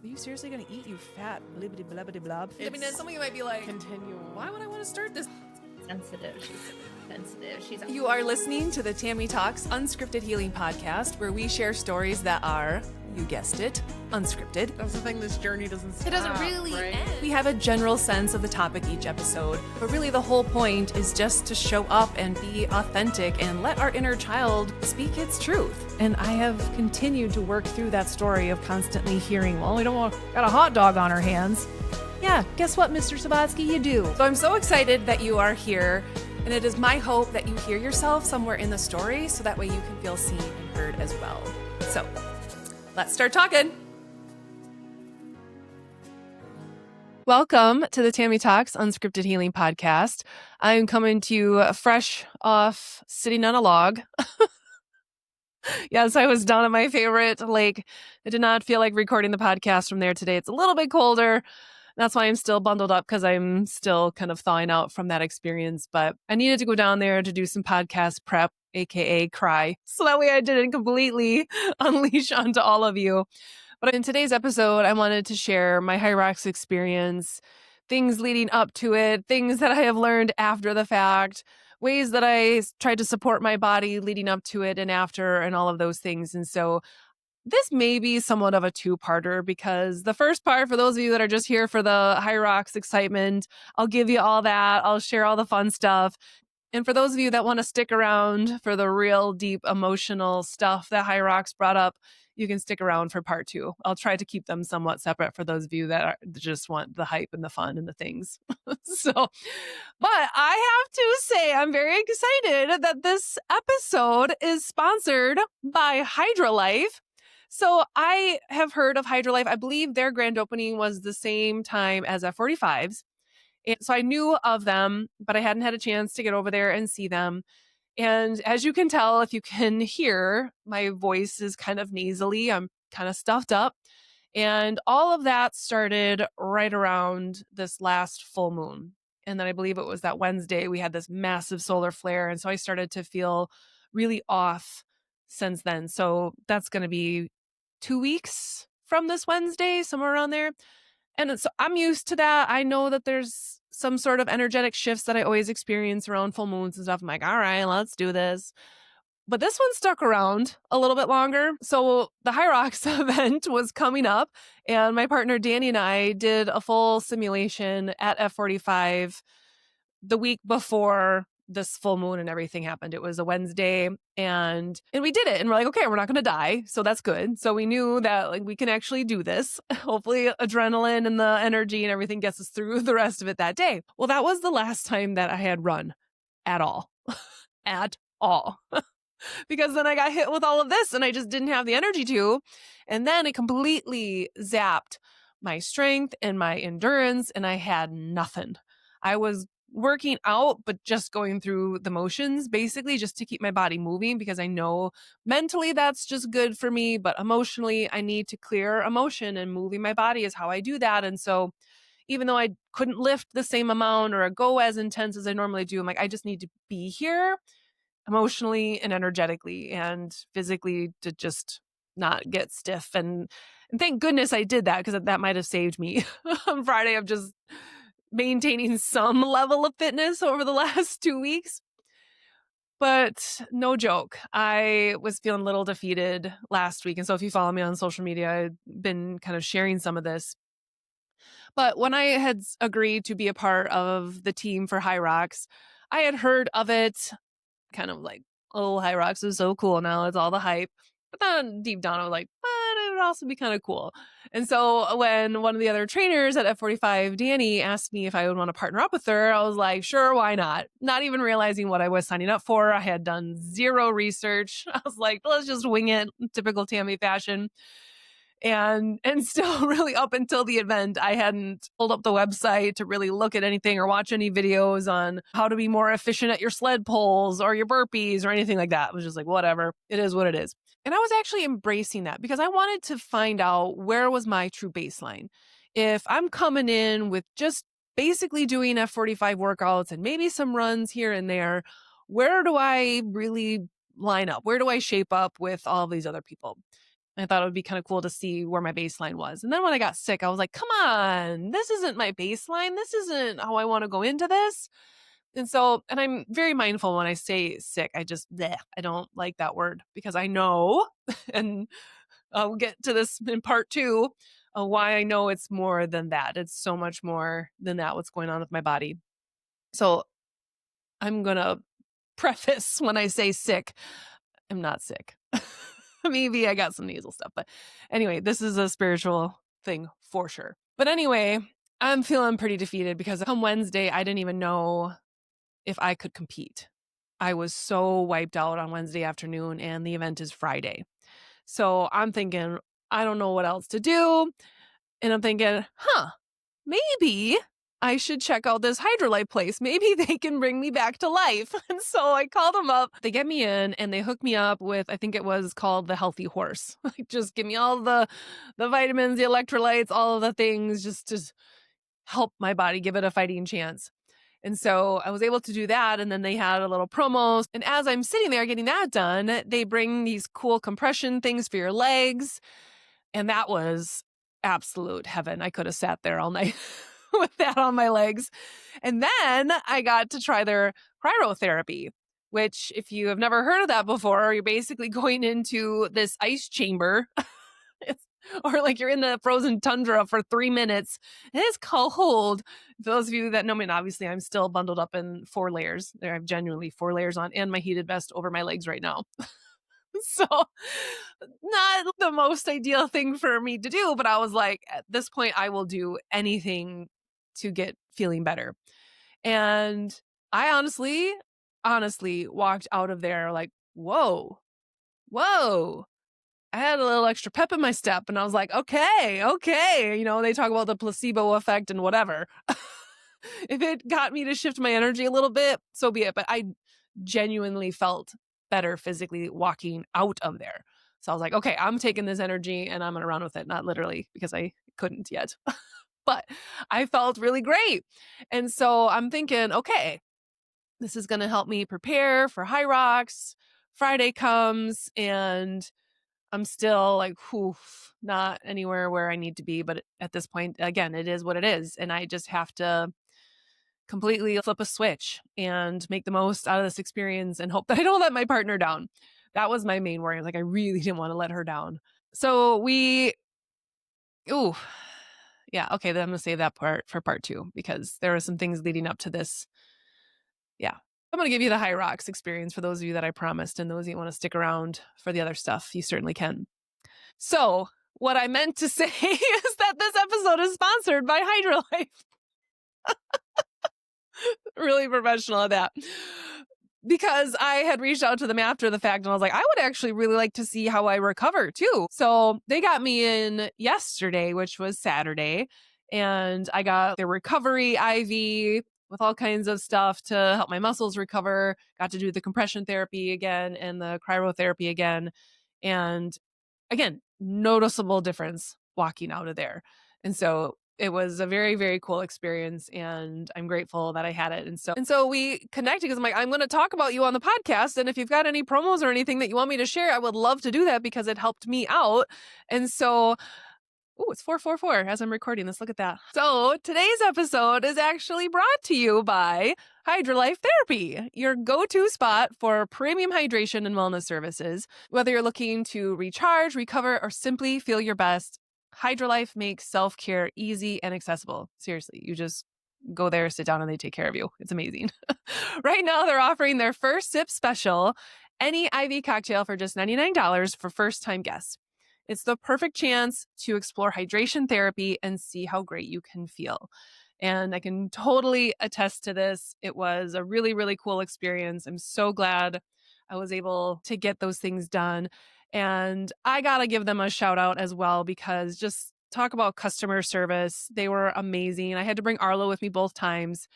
Are you seriously going to eat, you fat blibbity blabbity blob? I mean, some of you might be like, Continue. why would I want to start this? Sensitive. She's sensitive. You are listening to the Tami Talks Unscripted Healing Podcast, where we share stories that are, you guessed it, unscripted. That's the thing, this journey doesn't stop. It doesn't really right? end. We have a general sense of the topic each episode, but really the whole point is just to show up and be authentic and let our inner child speak its truth. And I have continued to work through that story of constantly hearing, well, we don't want, got a hot dog on our hands. Yeah, guess what, Mr. Sabatsky, you do. So I'm so excited that you are here, and it is my hope that you hear yourself somewhere in the story so that way you can feel seen and heard as well. So let's start talking. Welcome to the Tami Talks Unscripted Healing Podcast. I'm coming to you fresh off sitting on a log. Yes, I was down at my favorite lake. I did not feel like recording the podcast from there today. It's a little bit colder. That's why I'm still bundled up, because I'm still kind of thawing out from that experience. But I needed to go down there to do some podcast prep, aka cry. So that way I didn't completely unleash onto all of you. But in today's episode, I wanted to share my HYROX experience, things leading up to it, things that I have learned after the fact, ways that I tried to support my body leading up to it and after, and all of those things. And so this may be somewhat of a two-parter, because the first part, for those of you that are just here for the HYROX excitement, I'll give you all that. I'll share all the fun stuff. And for those of you that want to stick around for the real deep emotional stuff that HYROX brought up, you can stick around for part two. I'll try to keep them somewhat separate for those of you that just want the hype and the fun and the things. But I have to say, I'm very excited that this episode is sponsored by Hydra Life. So I have heard of Hydra Life. I believe their grand opening was the same time as F45's. And so I knew of them, but I hadn't had a chance to get over there and see them. And as you can tell, if you can hear, my voice is kind of nasally. I'm kind of stuffed up. And all of that started right around this last full moon. And then I believe it was that Wednesday, we had this massive solar flare. And so I started to feel really off since then. So that's going to be 2 weeks from this Wednesday, somewhere around there. And so I'm used to that. I know that there's some sort of energetic shifts that I always experience around full moons and stuff. I'm like, all right, let's do this. But this one stuck around a little bit longer. So the HYROX event was coming up, and my partner Danny and I did a full simulation at F45 the week before this full moon and everything happened. It was a Wednesday, and we did it, and we're like, okay, we're not going to die. So that's good. So we knew that like we can actually do this. Hopefully adrenaline and the energy and everything gets us through the rest of it that day. Well, that was the last time that I had run at all, at all. Because then I got hit with all of this and I just didn't have the energy to. And then it completely zapped my strength and my endurance, and I had nothing. I was working out, but just going through the motions, basically just to keep my body moving, because I know mentally that's just good for me, but emotionally I need to clear emotion, and moving my body is how I do that. And so even though I couldn't lift the same amount or go as intense as I normally do, I'm like, I just need to be here emotionally and energetically and physically to just not get stiff. And thank goodness I did that, because that might have saved me on Friday of just maintaining some level of fitness over the last 2 weeks. But no joke, I was feeling a little defeated last week. And so if you follow me on social media, I've been kind of sharing some of this. But when I had agreed to be a part of the team for HYROX, I had heard of it, kind of like, oh, HYROX is so cool now, it's all the hype. But then deep down I was like, but it would also be kind of cool. And so when one of the other trainers at F45, Danny, asked me if I would want to partner up with her, I was like, sure, why not? Not even realizing what I was signing up for. I had done zero research. I was like, let's just wing it, typical Tami fashion. And still really up until the event, I hadn't pulled up the website to really look at anything or watch any videos on how to be more efficient at your sled pulls or your burpees or anything like that. It was just like, whatever, it is what it is. And I was actually embracing that, because I wanted to find out where was my true baseline. If I'm coming in with just basically doing F45 workouts and maybe some runs here and there, where do I really line up? Where do I shape up with all of these other people? I thought it would be kind of cool to see where my baseline was. And then when I got sick, I was like, come on, this isn't my baseline. This isn't how I want to go into this. And so, and I'm very mindful when I say sick, I don't like that word because I know, and I'll get to this in part 2 of why I know it's more than that. It's so much more than that, what's going on with my body. So I'm going to preface when I say sick, I'm not sick. Maybe I got some nasal stuff, but anyway, this is a spiritual thing for sure. But anyway, I'm feeling pretty defeated because come Wednesday, I didn't even know if I could compete. I was so wiped out on Wednesday afternoon and the event is Friday. So I'm thinking, I don't know what else to do. And I'm thinking, maybe I should check out this Hydra Life place. Maybe they can bring me back to life. And so I called them up. They get me in and they hook me up with, I think it was called the Healthy Horse. Like, just give me all the vitamins, the electrolytes, all of the things just to help my body, give it a fighting chance. And so I was able to do that. And then they had a little promo. And as I'm sitting there getting that done, they bring these cool compression things for your legs. And that was absolute heaven. I could have sat there all night with that on my legs. And then I got to try their cryotherapy, which if you have never heard of that before, you're basically going into this ice chamber or like you're in the frozen tundra for 3 minutes. And it's cold. For those of you that know me, and obviously I'm still bundled up in 4 layers. There, I have genuinely 4 layers on and my heated vest over my legs right now. So not the most ideal thing for me to do, but I was like, at this point, I will do anything to get feeling better. And I honestly walked out of there like, whoa. I had a little extra pep in my step and I was like, okay. You know, they talk about the placebo effect and whatever. If it got me to shift my energy a little bit, so be it. But I genuinely felt better physically walking out of there. So I was like, okay, I'm taking this energy and I'm going to run with it. Not literally because I couldn't yet, but I felt really great. And so I'm thinking, okay, this is going to help me prepare for HYROX. Friday comes and I'm still like, not anywhere where I need to be. But at this point, again, it is what it is. And I just have to completely flip a switch and make the most out of this experience and hope that I don't let my partner down. That was my main worry. Like, I really didn't want to let her down. So then I'm going to save that part for part 2 because there are some things leading up to this. Yeah. I'm going to give you the HYROX experience for those of you that I promised, and those of you want to stick around for the other stuff, you certainly can. So what I meant to say is that this episode is sponsored by Hydra Life. Really professional at that. Because I had reached out to them after the fact and I was like, I would actually really like to see how I recover too. So they got me in yesterday, which was Saturday, and I got their recovery IV with all kinds of stuff to help my muscles recover. Got to do the compression therapy again and the cryotherapy again. And again, noticeable difference walking out of there. And so it was a very, very cool experience and I'm grateful that I had it. And so we connected because I'm like, I'm going to talk about you on the podcast. And if you've got any promos or anything that you want me to share, I would love to do that because it helped me out. And so, it's 4:44 as I'm recording this. Look at that. So today's episode is actually brought to you by Hydra Life Therapy, your go-to spot for premium hydration and wellness services. Whether you're looking to recharge, recover, or simply feel your best, Hydra Life makes self-care easy and accessible. Seriously, you just go there, sit down, and they take care of you. It's amazing. Right now, they're offering their first sip special, any IV cocktail for just $99 for first-time guests. It's the perfect chance to explore hydration therapy and see how great you can feel. And I can totally attest to this. It was a really, really cool experience. I'm so glad I was able to get those things done. And I got to give them a shout out as well because just talk about customer service. They were amazing. I had to bring Arlo with me both times.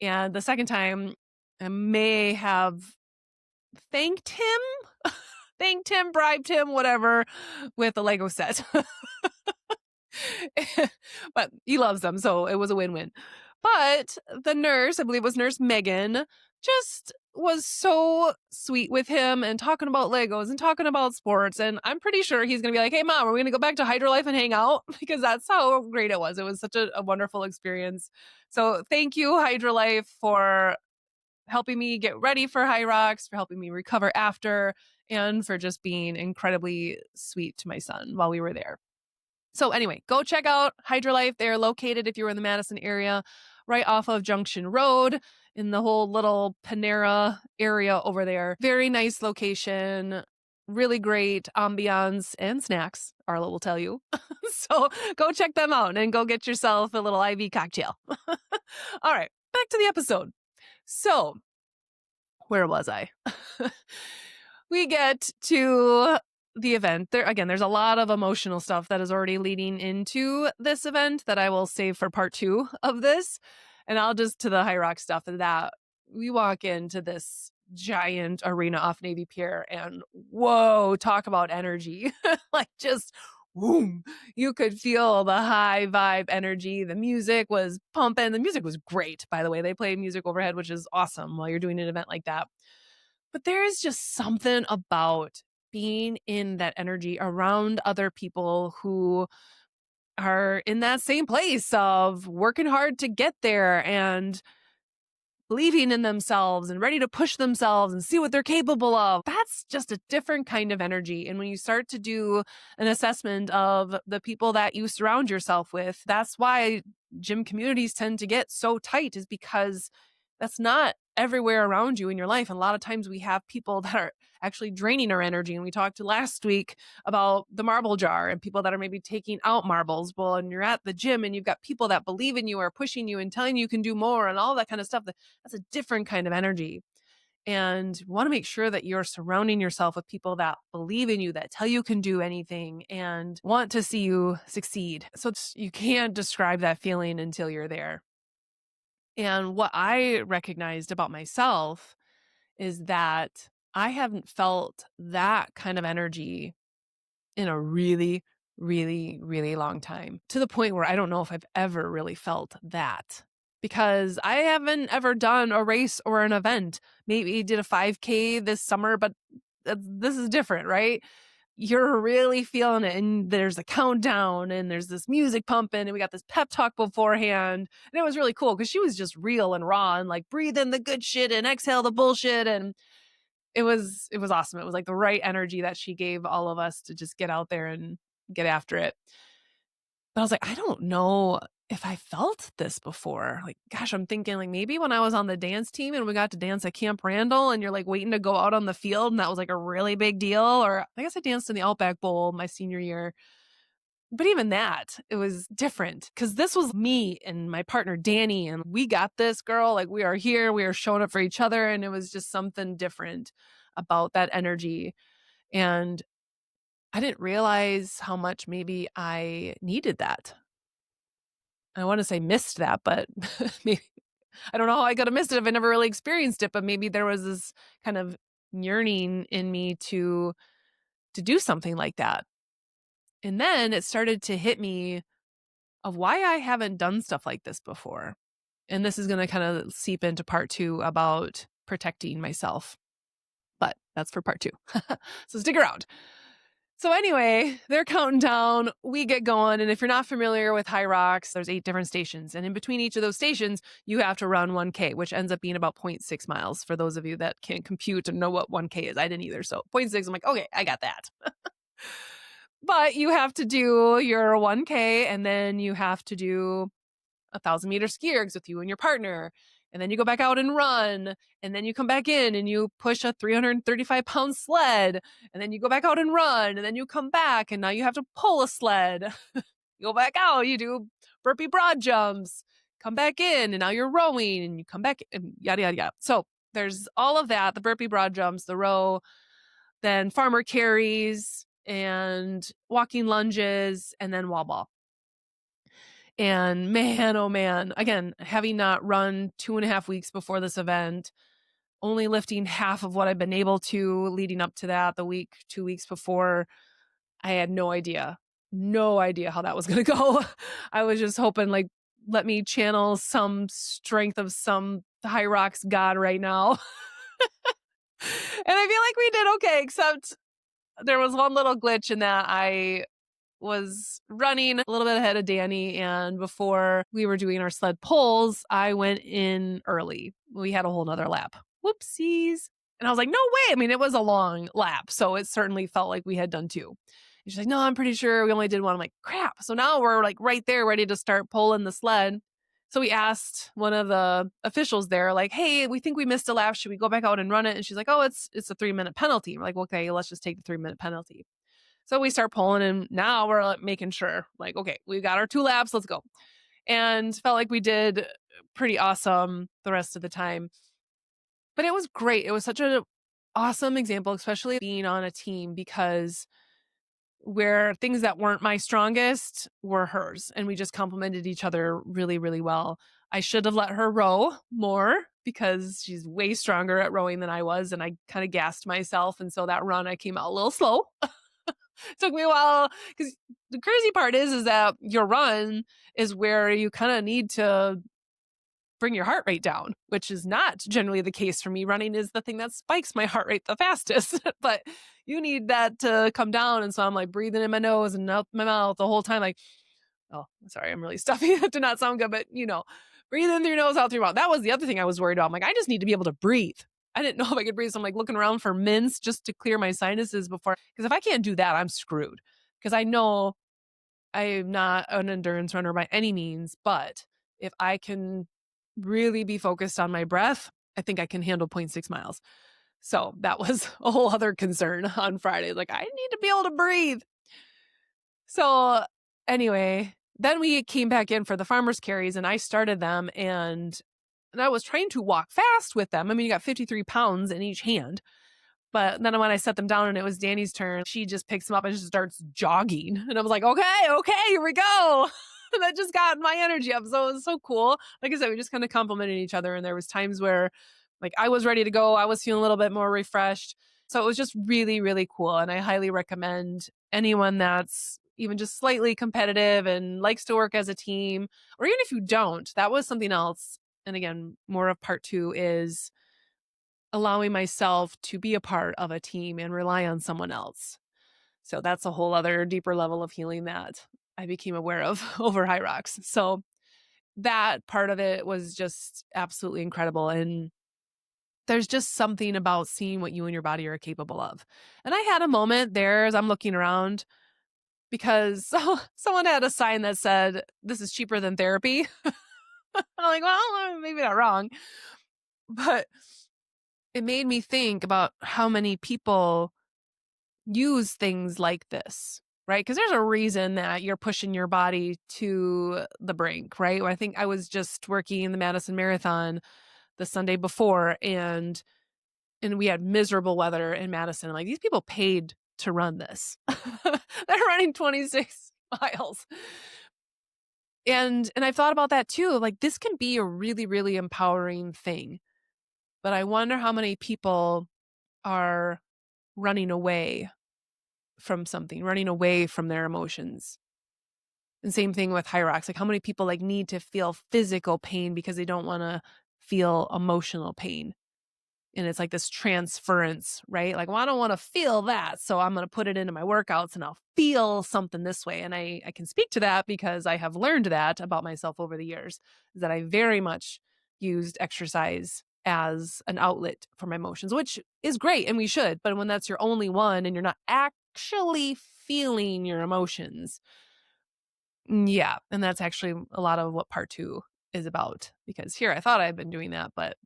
And the second time, I may have thanked him, bribed him, whatever, with a Lego set. But he loves them, so it was a win-win. But the nurse, I believe it was Nurse Megan, just was so sweet with him and talking about Legos and talking about sports. And I'm pretty sure he's going to be like, hey, Mom, are we going to go back to Hydra Life and hang out? Because that's how great it was. It was such a wonderful experience. So thank you, Hydra Life, for helping me get ready for HYROX, for helping me recover after, and for just being incredibly sweet to my son while we were there. So anyway, go check out Hydra Life. They're located, if you're in the Madison area, right off of Junction Road in the whole little Panera area over there. Very nice location, really great ambiance and snacks, Arla will tell you. So go check them out and go get yourself a little IV cocktail. All right, back to the episode. So where was I? We get to the event. There's a lot of emotional stuff that is already leading into this event that I will save for part 2 of this. And I'll just to the HYROX stuff that we walk into this giant arena off Navy Pier and whoa, talk about energy. Like just boom, you could feel the high vibe energy. The music was pumping. The music was great, by the way. They play music overhead, which is awesome while you're doing an event like that. But there is just something about being in that energy around other people who are in that same place of working hard to get there and believing in themselves and ready to push themselves and see what they're capable of. That's just a different kind of energy. And when you start to do an assessment of the people that you surround yourself with, that's why gym communities tend to get so tight, is because that's not everywhere around you in your life. And a lot of times we have people that are actually draining our energy. And we talked last week about the marble jar and people that are maybe taking out marbles. Well, and you're at the gym and you've got people that believe in you, are pushing you and telling you can do more and all that kind of stuff. That's a different kind of energy. And you want to make sure that you're surrounding yourself with people that believe in you, that tell you can do anything and want to see you succeed. So you can't describe that feeling until you're there. And what I recognized about myself is that I haven't felt that kind of energy in a really, really, really long time, to the point where I don't know if I've ever really felt that, because I haven't ever done a race or an event. Maybe did a 5K this summer, but this is different, right? You're really feeling it, and there's a countdown and there's this music pumping and we got this pep talk beforehand, and it was really cool because she was just real and raw and like breathe in the good shit and exhale the bullshit, and it was awesome. It was like the right energy that she gave all of us to just get out there and get after it. But I was like, I don't know if I felt this before. Like, gosh, I'm thinking like maybe when I was on the dance team and we got to dance at Camp Randall and you're like waiting to go out on the field and that was like a really big deal. Or I guess I danced in the Outback Bowl my senior year. But even that, it was different because this was me and my partner, Danny, and we got this, girl. Like, we are here. We are showing up for each other. And it was just something different about that energy. And I didn't realize how much maybe I needed that. I want to say missed that, but maybe I don't know how I could have missed it if I never really experienced it. But maybe there was this kind of yearning in me to do something like that. And then it started to hit me of why I haven't done stuff like this before. And this is going to kind of seep into part 2 about protecting myself. But that's for part 2. So stick around. So anyway, they're counting down, we get going. And if you're not familiar with HYROX, there's 8 different stations. And in between each of those stations, you have to run 1K, which ends up being about 0.6 miles for those of you that can't compute and know what 1K is. I didn't either. So 0.6, I'm like, okay, I got that. But you have to do your 1K and then you have to do 1,000-meter ski ergs with you and your partner. And then you go back out and run. And then you come back in and you push a 335-pound sled. And then you go back out and run. And then you come back and now you have to pull a sled. You go back out, you do burpee broad jumps, come back in, and now you're rowing and you come back and yada, yada, yada. So there's all of that, the burpee broad jumps, the row, then farmer carries and walking lunges, and then wall ball. And man, oh man, again, having not run 2.5 weeks before this event, only lifting half of what I've been able to leading up to that, the week, 2 weeks before, I had no idea how that was going to go. I was just hoping, like, let me channel some strength of some HYROX god right now. And I feel like we did okay, except there was one little glitch in that I was running a little bit ahead of Danny, and before we were doing our sled pulls, I went in early. We had a whole nother lap. Whoopsies. And I was like, no way. I mean, it was a long lap, so it certainly felt like we had done two. And she's like, no, I'm pretty sure we only did one. I'm like, crap. So now we're like right there ready to start pulling the sled. So we asked one of the officials there, like, hey, we think we missed a lap. Should we go back out and run it? And she's like, oh, it's a 3-minute penalty. We're like, okay, let's just take the 3-minute penalty. So we start pulling, and now we're like making sure, like, okay, we got our 2 laps, let's go. And felt like we did pretty awesome the rest of the time. But it was great. It was such an awesome example, especially being on a team, because where things that weren't my strongest were hers, and we just complemented each other really, really well. I should have let her row more because she's way stronger at rowing than I was, and I kind of gassed myself. And so that run, I came out a little slow. Took me a while, because the crazy part is that your run is where you kind of need to bring your heart rate down, which is not generally the case for me. Running is the thing that spikes my heart rate the fastest, but you need that to come down. And so I'm like breathing in my nose and out my mouth the whole time, like, oh, sorry, I'm really stuffy. That did not sound good, but breathe in through your nose, out through your mouth. That was the other thing I was worried about. I'm like, I just need to be able to breathe. I didn't know if I could breathe. So I'm like looking around for mints just to clear my sinuses before, because if I can't do that, I'm screwed. Because I know I'm not an endurance runner by any means, but if I can really be focused on my breath, I think I can handle 0.6 miles. So that was a whole other concern on Friday. Like, I need to be able to breathe. So anyway, then we came back in for the farmer's carries, and I started them, and I was trying to walk fast with them. I mean, you got 53 pounds in each hand. But then when I set them down and it was Danny's turn, she just picks them up and just starts jogging. And I was like, okay, here we go. That just got my energy up. So it was so cool. Like I said, we just kind of complimented each other. And there was times where like I was ready to go. I was feeling a little bit more refreshed. So it was just really, really cool. And I highly recommend anyone that's even just slightly competitive and likes to work as a team, or even if you don't, that was something else. And again, more of part 2 is allowing myself to be a part of a team and rely on someone else. So that's a whole other deeper level of healing that I became aware of over HYROX. So that part of it was just absolutely incredible. And there's just something about seeing what you and your body are capable of. And I had a moment there as I'm looking around, because someone had a sign that said, this is cheaper than therapy. I'm like, well, maybe not wrong. But it made me think about how many people use things like this, right? Because there's a reason that you're pushing your body to the brink, right? I think I was just working the Madison Marathon the Sunday before, and we had miserable weather in Madison. I'm like, these people paid to run this. They're running 26 miles. And I've thought about that too. Like, this can be a really, really empowering thing. But I wonder how many people are running away from something, running away from their emotions. And same thing with HYROX. Like, how many people like need to feel physical pain because they don't want to feel emotional pain? And it's like this transference, right? Like, well, I don't want to feel that, so I'm going to put it into my workouts and I'll feel something this way. And I can speak to that because I have learned that about myself over the years, that I very much used exercise as an outlet for my emotions, which is great, and we should. But when that's your only one and you're not actually feeling your emotions, yeah. And that's actually a lot of what part 2 is about, because here I thought I'd been doing that, but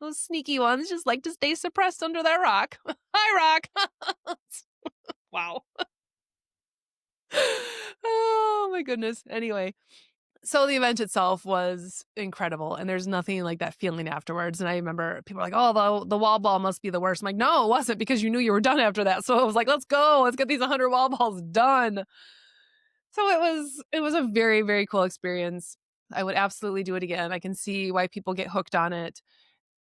those sneaky ones just like to stay suppressed under that rock. Hi, rock. Wow. Oh my goodness. Anyway, so the event itself was incredible, and there's nothing like that feeling afterwards. And I remember people were like, oh, the wall ball must be the worst. I'm like, no, it wasn't, because you knew you were done after that. So I was like, let's go. Let's get these 100 wall balls done. So it was a very, very cool experience. I would absolutely do it again. I can see why people get hooked on it.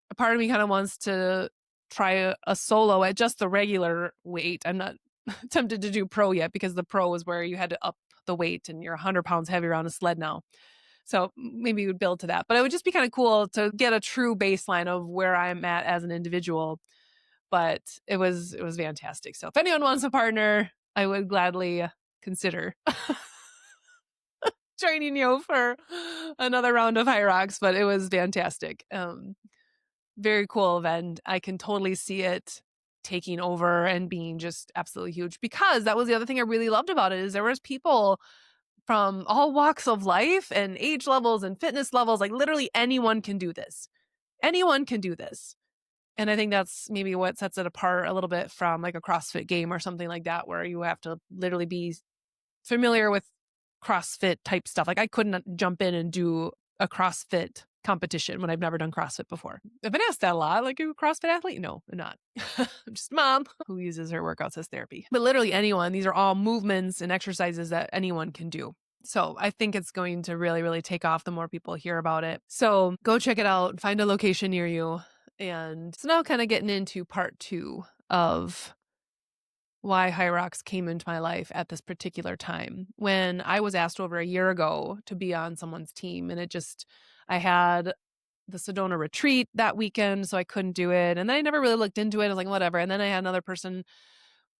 A part of me kind of wants to try a solo at just the regular weight. I'm not tempted to do pro yet, because the pro is where you had to up the weight and you're 100 pounds heavier on a sled now. So maybe we would build to that. But it would just be kind of cool to get a true baseline of where I'm at as an individual. But it was fantastic. So if anyone wants a partner, I would gladly consider joining you for another round of HYROX, but it was fantastic. Very cool event. I can totally see it taking over and being just absolutely huge, because that was the other thing I really loved about it, is there was people from all walks of life and age levels and fitness levels. Like literally anyone can do this. Anyone can do this. And I think that's maybe what sets it apart a little bit from like a CrossFit game or something like that, where you have to literally be familiar with CrossFit type stuff. Like I couldn't jump in and do a CrossFit competition when I've never done CrossFit before. I've been asked that a lot. Like, are you a CrossFit athlete? No, I'm not. I'm just a mom who uses her workouts as therapy. But literally anyone, these are all movements and exercises that anyone can do. So I think it's going to really, really take off the more people hear about it. So go check it out, find a location near you. And so now kind of getting into part 2 of why HYROX came into my life at this particular time, when I was asked over a year ago to be on someone's team. And I had the Sedona retreat that weekend, so I couldn't do it. And then I never really looked into it. I was like, whatever. And then I had another person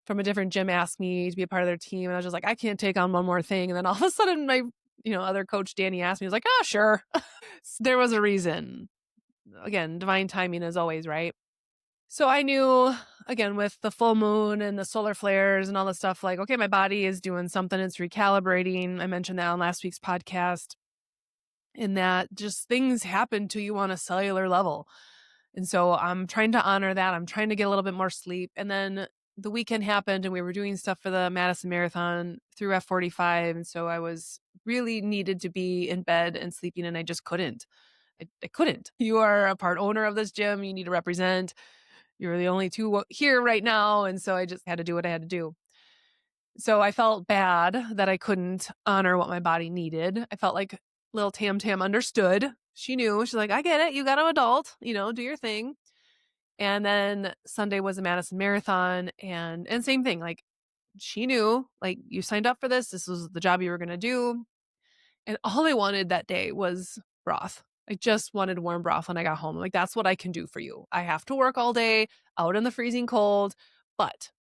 from a different gym ask me to be a part of their team. And I was just like, I can't take on one more thing. And then all of a sudden my, other coach, Danny, asked me, he was like, oh, sure. There was a reason. Again, divine timing as always, right? So I knew, again, with the full moon and the solar flares and all this stuff, like, okay, my body is doing something. It's recalibrating. I mentioned that on last week's podcast, in that just things happen to you on a cellular level. And so I'm trying to honor that. I'm trying to get a little bit more sleep. And then the weekend happened and we were doing stuff for the Madison Marathon through F45. And so I was really needed to be in bed and sleeping, and I just couldn't. I couldn't. You are a part owner of this gym. You need to represent. You're the only two here right now. And so I just had to do what I had to do. So I felt bad that I couldn't honor what my body needed. I felt like little Tam Tam understood. She knew. She's like, I get it. You got to adult, do your thing. And then Sunday was a Madison Marathon, and same thing. Like she knew, like, you signed up for this. This was the job you were going to do. And all I wanted that day was broth. I just wanted warm broth when I got home. Like, that's what I can do for you. I have to work all day out in the freezing cold, but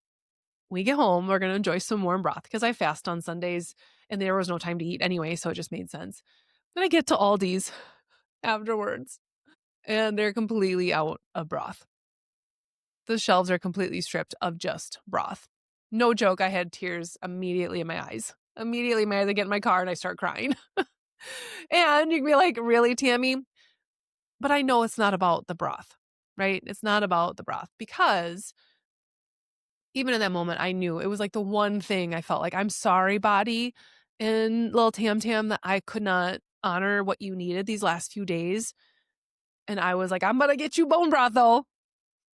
when we get home, we're going to enjoy some warm broth, because I fast on Sundays and there was no time to eat anyway. So it just made sense. Then I get to Aldi's afterwards and they're completely out of broth. The shelves are completely stripped of just broth. No joke. I had tears immediately in my eyes. I get in my car and I start crying. And you can be like, really, Tami? But I know it's not about the broth, right? It's not about the broth, because even in that moment, I knew it was like the one thing I felt like, I'm sorry, body and little Tam Tam, that I could not honor what you needed these last few days. And I was like, I'm going to get you bone broth though.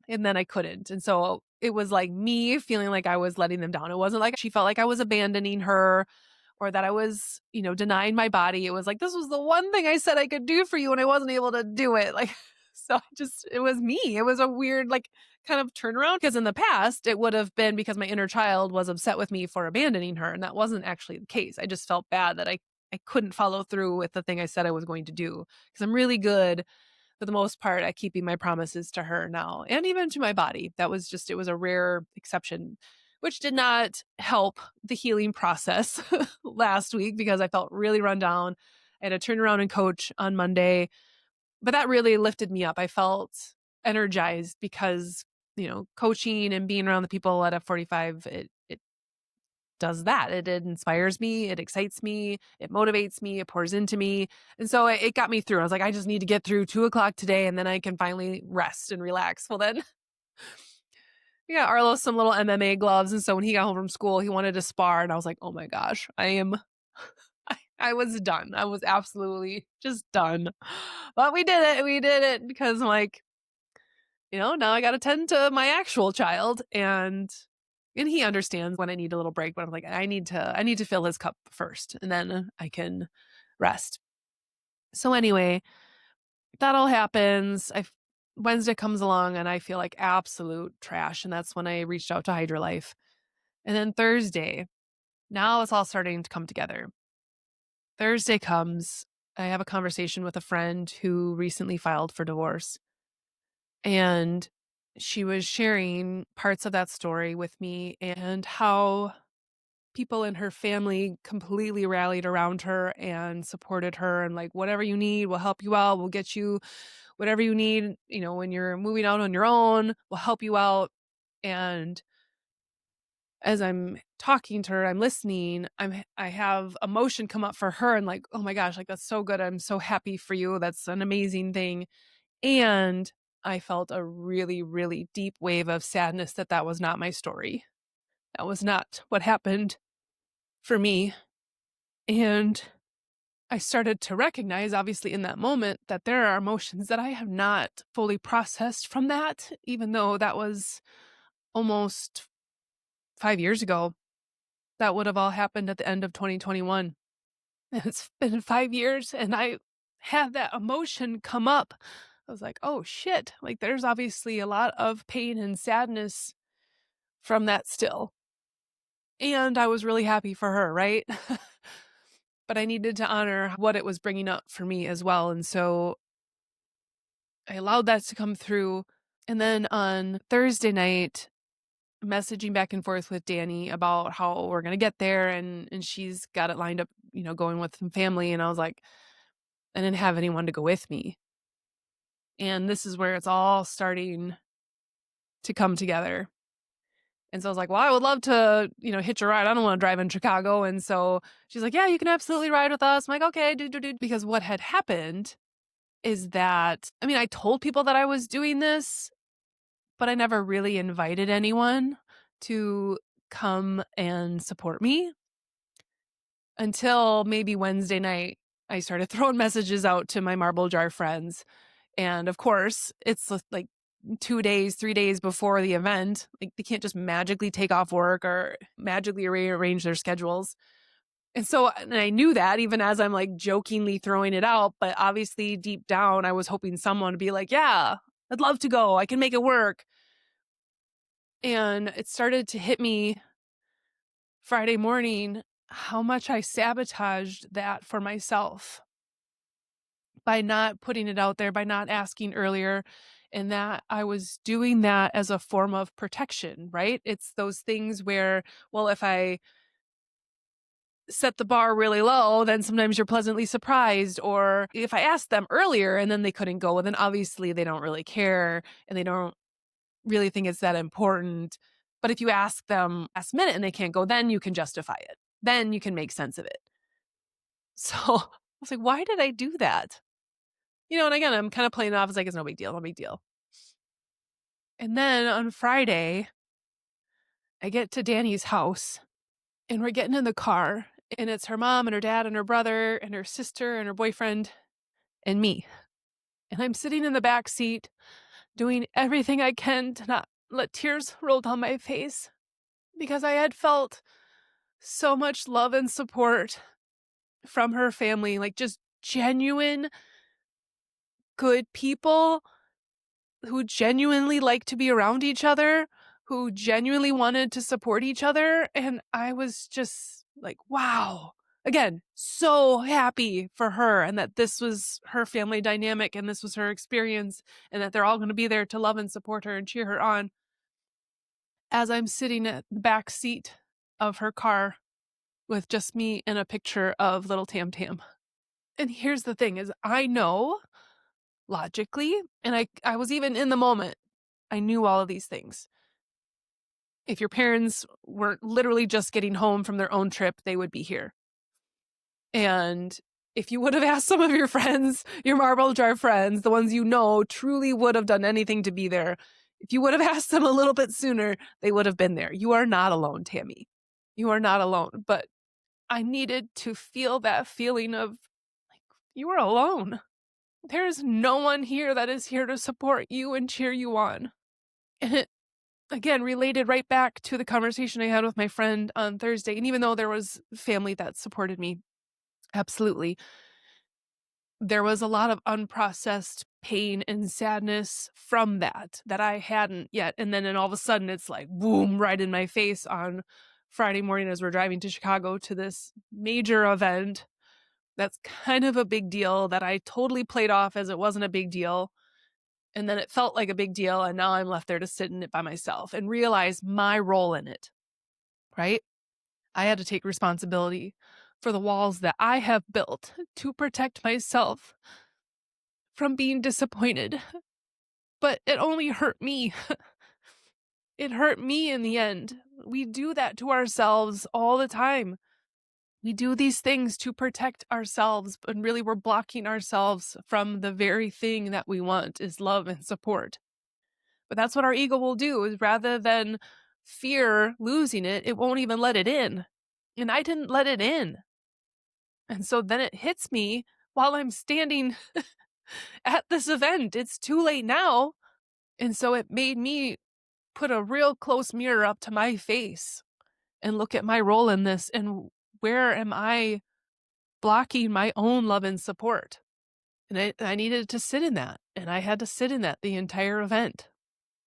And then I couldn't. And so it was like me feeling like I was letting them down. It wasn't like she felt like I was abandoning her or that I was, denying my body. It was like, this was the one thing I said I could do for you and I wasn't able to do it. Like, so it was me. It was a weird, like, kind of turnaround, because in the past it would have been because my inner child was upset with me for abandoning her. And that wasn't actually the case. I just felt bad that I couldn't follow through with the thing I said I was going to do, because I'm really good for the most part at keeping my promises to her now, and even to my body. It was a rare exception, which did not help the healing process last week, because I felt really run down. I had to turn around and coach on Monday, but that really lifted me up. I felt energized because, coaching and being around the people at F45, it does that. It inspires me. It excites me. It motivates me. It pours into me. And so it got me through. I was like, I just need to get through 2:00 today, and then I can finally rest and relax. Well, then we got Arlo some little MMA gloves. And so when he got home from school, he wanted to spar. And I was like, oh my gosh, I was done. I was absolutely just done. But we did it. We did it because I'm like, now I got to tend to my actual child, and he understands when I need a little break, but I'm like, I need to fill his cup first, and then I can rest. So anyway, that all happens. Wednesday comes along and I feel like absolute trash. And that's when I reached out to Hydra Life. And then Thursday, now it's all starting to come together. Thursday comes I have a conversation with a friend who recently filed for divorce. And she was sharing parts of that story with me and how people in her family completely rallied around her and supported her and like, whatever you need, we'll help you out. We'll get you whatever you need, when you're moving out on your own, we'll help you out. And as I'm talking to her, I'm listening, I have emotion come up for her and like, oh my gosh, like that's so good. I'm so happy for you. That's an amazing thing. And I felt a really, really deep wave of sadness that was not my story. That was not what happened for me. And I started to recognize, obviously, in that moment, that there are emotions that I have not fully processed from that, even though that was almost 5 years ago. That would have all happened at the end of 2021. And it's been 5 years, and I had that emotion come up. I was like, oh shit, like there's obviously a lot of pain and sadness from that still. And I was really happy for her, right? But I needed to honor what it was bringing up for me as well. And so I allowed that to come through. And then on Thursday night, messaging back and forth with Danny about how we're going to get there. And she's got it lined up, going with some family. And I was like, I didn't have anyone to go with me. And this is where it's all starting to come together. And so I was like, well, I would love to, hitch a ride. I don't want to drive in Chicago. And so she's like, yeah, you can absolutely ride with us. I'm like, okay, do. Because what had happened is that, I told people that I was doing this, but I never really invited anyone to come and support me until maybe Wednesday night. I started throwing messages out to my marble jar friends. And of course, it's like 2 days, 3 days before the event. Like they can't just magically take off work or magically rearrange their schedules. And so, and I knew that even as I'm like jokingly throwing it out, but obviously deep down, I was hoping someone would be like, yeah, I'd love to go. I can make it work. And it started to hit me Friday morning how much I sabotaged that for myself by not putting it out there, by not asking earlier, and that I was doing that as a form of protection, right? It's those things where, well, if I set the bar really low, then sometimes you're pleasantly surprised. Or if I asked them earlier and then they couldn't go, well, then obviously they don't really care and they don't really think it's that important. But if you ask them last minute and they can't go, then you can justify it. Then you can make sense of it. So I was like, why did I do that? And again, I'm kind of playing it off as like, it's no big deal, no big deal. And then on Friday, I get to Danny's house and we're getting in the car and it's her mom and her dad and her brother and her sister and her boyfriend and me. And I'm sitting in the back seat doing everything I can to not let tears roll down my face because I had felt so much love and support from her family, like just genuine good people who genuinely like to be around each other, who genuinely wanted to support each other. And I was just like, wow. Again, so happy for her and that this was her family dynamic and this was her experience and that they're all going to be there to love and support her and cheer her on. As I'm sitting at the back seat of her car with just me and a picture of little Tam Tam. And here's the thing is I know logically, and I was even in the moment, I knew all of these things. If your parents weren't literally just getting home from their own trip, they would be here. And if you would have asked some of your friends, your marble jar friends, the ones truly would have done anything to be there. If you would have asked them a little bit sooner, they would have been there. You are not alone, Tami. You are not alone. But I needed to feel that feeling of like, you are alone. There's no one here that is here to support you and cheer you on. And it, again, related right back to the conversation I had with my friend on Thursday. And even though there was family that supported me, absolutely, there was a lot of unprocessed pain and sadness from that I hadn't yet. And then all of a sudden it's like, boom, right in my face on Friday morning as we're driving to Chicago to this major event That's kind of a big deal that I totally played off as it wasn't a big deal. And then it felt like a big deal. And now I'm left there to sit in it by myself and realize my role in it, right? I had to take responsibility for the walls that I have built to protect myself from being disappointed. But it only hurt me. It hurt me in the end. We do that to ourselves all the time. We do these things to protect ourselves, but really we're blocking ourselves from the very thing that we want is love and support. But that's what our ego will do, is rather than fear losing it, it won't even let it in. And I didn't let it in. And so then it hits me while I'm standing at this event. It's too late now. And so it made me put a real close mirror up to my face and look at my role in this and where am I blocking my own love and support. And I needed to sit in that. And I had to sit in that the entire event.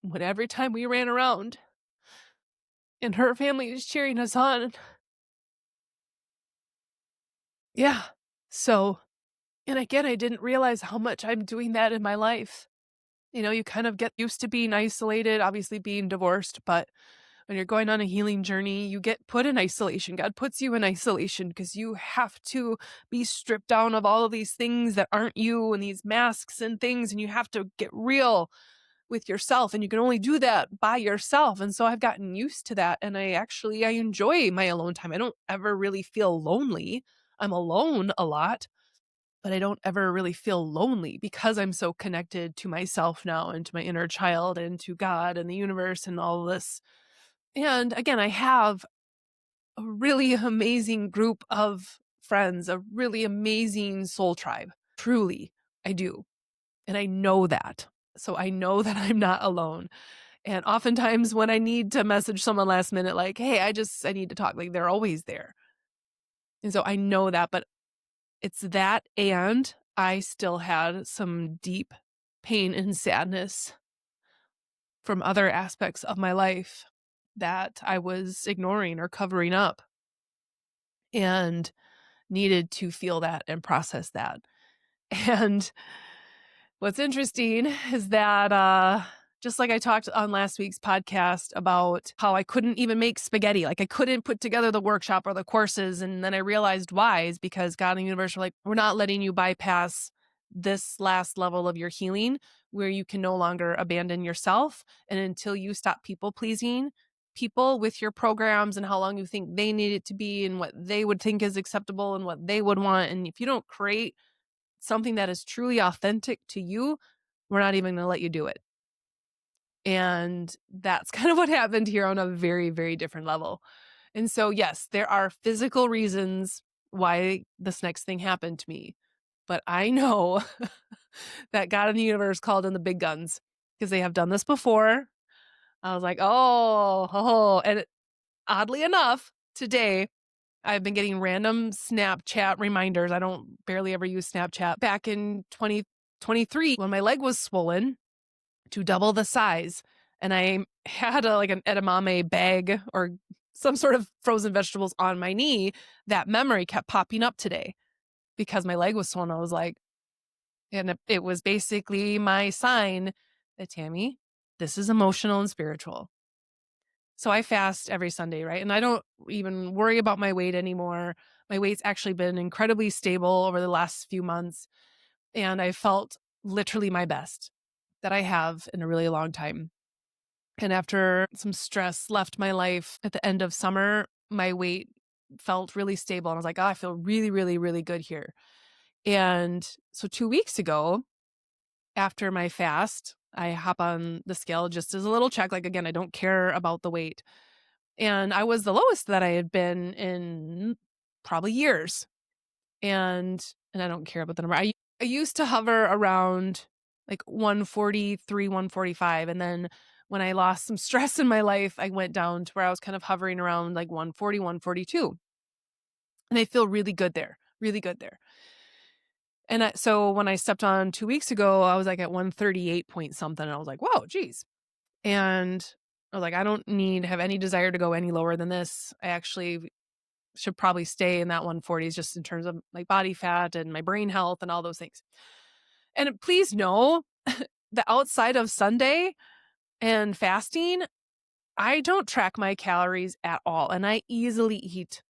When every time we ran around and her family was cheering us on. Yeah. So, and again, I didn't realize how much I'm doing that in my life. You know, you kind of get used to being isolated, obviously being divorced, but when you're going on a healing journey, you get put in isolation. God puts you in isolation because you have to be stripped down of all of these things that aren't you and these masks and things, and you have to get real with yourself, and you can only do that by yourself. And so I've gotten used to that, and I enjoy my alone time. I don't ever really feel lonely. I'm alone a lot, but I don't ever really feel lonely because I'm so connected to myself now and to my inner child and to God and the universe and all this. And again, I have a really amazing group of friends, a really amazing soul tribe. Truly, I do. And I know that. So I know that I'm not alone. And oftentimes when I need to message someone last minute, like, hey, I need to talk, like they're always there. And so I know that, but it's that. And I still had some deep pain and sadness from other aspects of my life that I was ignoring or covering up and needed to feel that and process that. And what's interesting is that just like I talked on last week's podcast about how I couldn't even make spaghetti, like I couldn't put together the workshop or the courses. And then I realized why is because God and the universe were like, we're not letting you bypass this last level of your healing where you can no longer abandon yourself. And until you stop people pleasing people with your programs and how long you think they need it to be and what they would think is acceptable and what they would want. And if you don't create something that is truly authentic to you, we're not even going to let you do it. And that's kind of what happened here on a very, very different level. And so, yes, there are physical reasons why this next thing happened to me. But I know that God and the universe called in the big guns because they have done this before. I was like, oh. And oddly enough, today, I've been getting random Snapchat reminders. I don't barely ever use Snapchat. Back in 2023, when my leg was swollen to double the size, and I had an edamame bag or some sort of frozen vegetables on my knee, that memory kept popping up today because my leg was swollen. I was like, and it was basically my sign that, Tami, this is emotional and spiritual. So I fast every Sunday, right? And I don't even worry about my weight anymore. My weight's actually been incredibly stable over the last few months. And I felt literally my best that I have in a really long time. And after some stress left my life at the end of summer, my weight felt really stable. And I was like, oh, I feel really, really, really good here. And so 2 weeks ago, after my fast, I hop on the scale just as a little check. Like, again, I don't care about the weight. And I was the lowest that I had been in probably years. And I don't care about the number. I used to hover around like 143, 145. And then when I lost some stress in my life, I went down to where I was kind of hovering around like 140, 142. And I feel really good there, really good there. And so when I stepped on 2 weeks ago, I was like at 138 point something. And I was like, whoa, geez. And I was like, I don't have any desire to go any lower than this. I actually should probably stay in that 140s just in terms of my body fat and my brain health and all those things. And please know that outside of Sunday and fasting, I don't track my calories at all. And I easily eat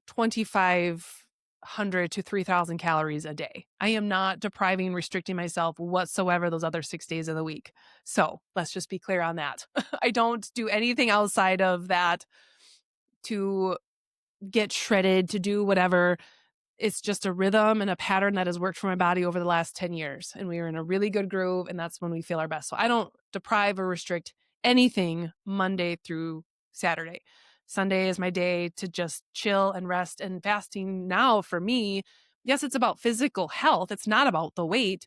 2,500 to 3,000 calories a day. I am not depriving, restricting myself whatsoever those other 6 days of the week. So let's just be clear on that. I don't do anything outside of that to get shredded, to do whatever. It's just a rhythm and a pattern that has worked for my body over the last 10 years. And we are in a really good groove, and that's when we feel our best. So I don't deprive or restrict anything Monday through Saturday. Sunday is my day to just chill and rest. And fasting now for me, yes, it's about physical health. It's not about the weight,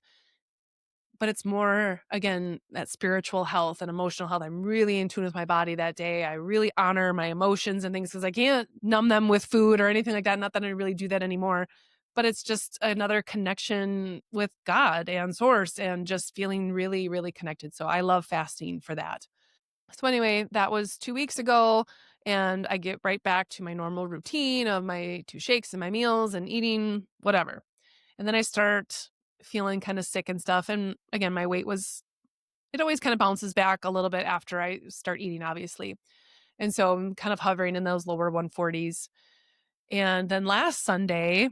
but it's more, again, that spiritual health and emotional health. I'm really in tune with my body that day. I really honor my emotions and things because I can't numb them with food or anything like that. Not that I really do that anymore, but it's just another connection with God and source and just feeling really, really connected. So I love fasting for that. So anyway, that was 2 weeks ago, and I get right back to my normal routine of my 2 shakes and my meals and eating whatever. And then I start feeling kind of sick and stuff. And again, my weight it always kind of bounces back a little bit after I start eating, obviously. And so I'm kind of hovering in those lower 140s. And then last Sunday,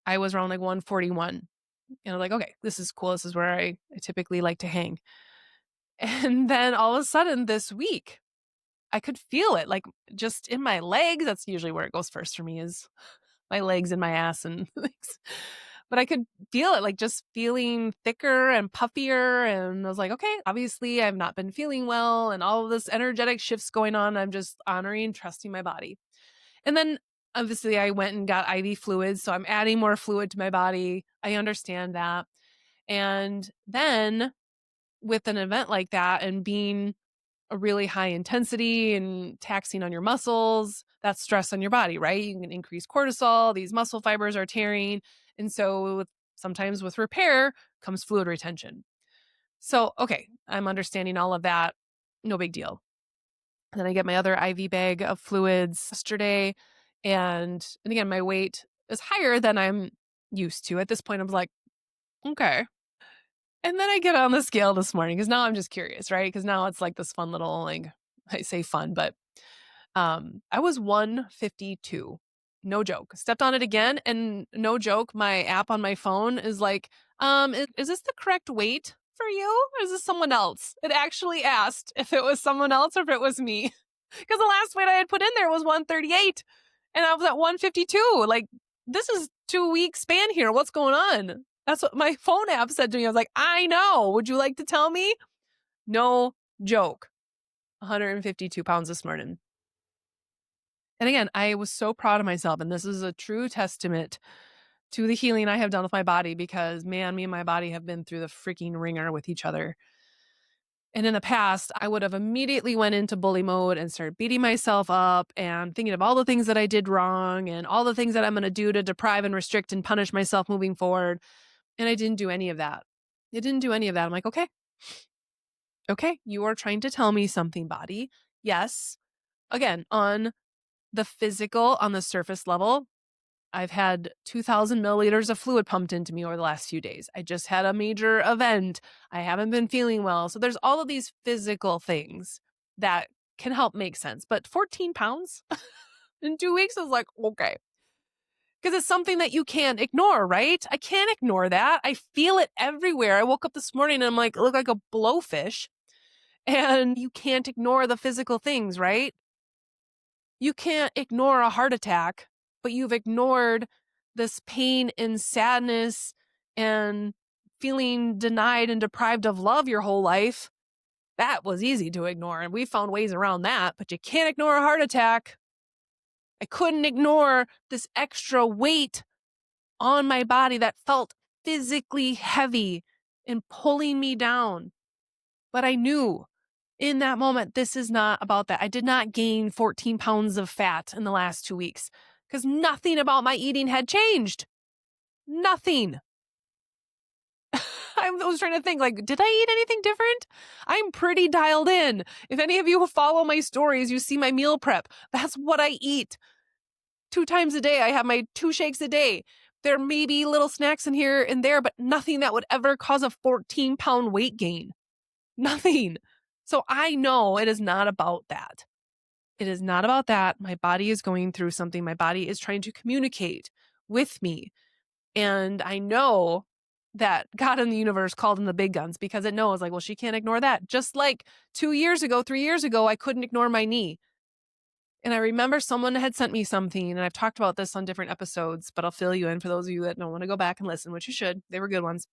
I was around like 141. And I'm like, okay, this is cool. This is where I typically like to hang. And then all of a sudden this week, I could feel it like just in my legs. That's usually where it goes first for me, is my legs and my ass and things. But I could feel it, like just feeling thicker and puffier. And I was like, okay, obviously I've not been feeling well and all of this energetic shifts going on. I'm just honoring, trusting my body. And then obviously I went and got IV fluids. So I'm adding more fluid to my body. I understand that. And then with an event like that and being a really high intensity and taxing on your muscles, that's stress on your body, right? You can increase cortisol, these muscle fibers are tearing. And so sometimes with repair comes fluid retention. So, okay, I'm understanding all of that. No big deal. And then I get my other IV bag of fluids yesterday. And again, my weight is higher than I'm used to. At this point, I'm like, okay. And then I get on the scale this morning because now I'm just curious, right? Because now it's like this fun little, like, I say fun, but I was 152. No joke. Stepped on it again, and no joke, my app on my phone is like, is this the correct weight for you? Or is this someone else? It actually asked if it was someone else or if it was me. Because the last weight I had put in there was 138, and I was at 152. Like, this is 2 week span here. What's going on? That's what my phone app said to me. I was like, I know. Would you like to tell me? No joke. 152 pounds this morning. And again, I was so proud of myself. And this is a true testament to the healing I have done with my body because, man, me and my body have been through the freaking ringer with each other. And in the past, I would have immediately went into bully mode and started beating myself up and thinking of all the things that I did wrong and all the things that I'm going to do to deprive and restrict and punish myself moving forward. And I didn't do any of that. It didn't do any of that. I'm like, okay, you are trying to tell me something, body. Yes. Again, on the physical, on the surface level, I've had 2,000 milliliters of fluid pumped into me over the last few days. I just had a major event. I haven't been feeling well. So there's all of these physical things that can help make sense. But 14 pounds in 2 weeks is like, okay. Because it's something that you can't ignore, right? I can't ignore that. I feel it everywhere. I woke up this morning and I'm like, I look like a blowfish. And you can't ignore the physical things, right? You can't ignore a heart attack, but you've ignored this pain and sadness and feeling denied and deprived of love your whole life. That was easy to ignore. And we found ways around that, but you can't ignore a heart attack. I couldn't ignore this extra weight on my body that felt physically heavy and pulling me down. But I knew in that moment, this is not about that. I did not gain 14 pounds of fat in the last 2 weeks because nothing about my eating had changed. Nothing. I was trying to think, like, did I eat anything different? I'm pretty dialed in. If any of you follow my stories, you see my meal prep. That's what I eat. 2 times a day. I have my 2 shakes a day. There may be little snacks in here and there, but nothing that would ever cause a 14-pound weight gain. Nothing. So I know it is not about that. It is not about that. My body is going through something. My body is trying to communicate with me. And I know that God and the universe called in the big guns because it knows, like, well, she can't ignore that. Just like 2 years ago, 3 years ago, I couldn't ignore my knee. And I remember someone had sent me something, and I've talked about this on different episodes, but I'll fill you in for those of you that don't want to go back and listen, which you should. They were good ones.